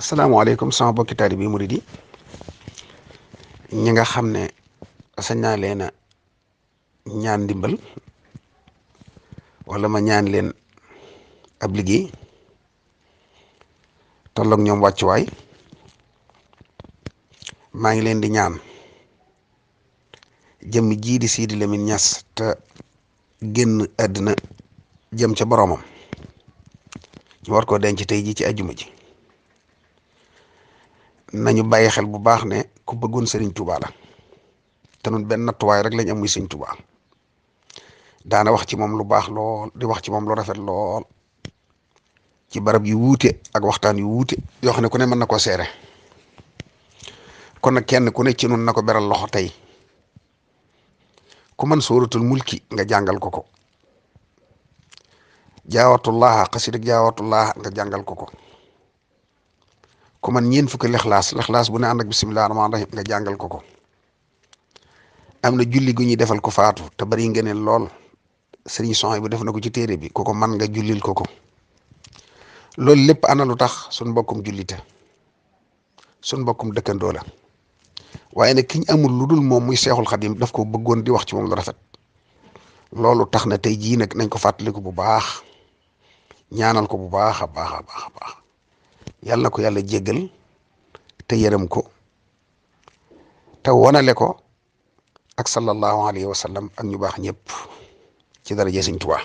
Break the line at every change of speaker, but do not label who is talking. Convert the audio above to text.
asalaamaaleykum sama bokki taalibe yi murid yi ñi nga xam ne sañ naa leen a ñaan ndimbal wala ma ñaan leen ab liggéey tolloog ñoom wàccuwaay maa ngi leen di ñaan jëmm jii di Sidi Lamine Niass te génn àddina jëm ca boroomam ñu war koo denc tey jii ci ajjuma ji nañu bàyyi xel bu baax ne ku bëggoon Serigne Touba la te nun benn nattuwaay rek lañ am muy Serigne Touba daana wax ci moom lu baax lool di wax ci moom lu rafet lool ci barab yu wuute ak waxtaan yu wuute yoo xam ne ku ne mën na koo seere kon nag kenn ku ne ci nun na ko beral loxo tey ku man sóoratul mulki nga jàngal ko jaawatullaha xasidak jaawatullaha nga jàngal ko ku man ñeen fukki lexlaas bu ne ànd ak bisimilah rahmaan rahim nga jàngal ko am na julli gu ñuy defal ko faatu te bari ngeen lool sëriñ son bu def na ko ci téere bi ko man nga jullil ko loolu lépp ana lu tax suñ mbokkum jullite suñ mbokkum dëkkandoo la waaye nag ki ñu amul lu dul moom muy seexul xadim daf ko bëggoon di wax ci moom lu rafet loolu tax na tey jii nag nañ ko fàttaliku bu baax ñaanal ko bu baax a baax a baax a baax yàlla na ko yàlla jéggal te yërëm ko te wonale ko ak sallallahu alayhi wa sallam ak ñu baax ñëpp ci daraja Sëriñ Tuubaa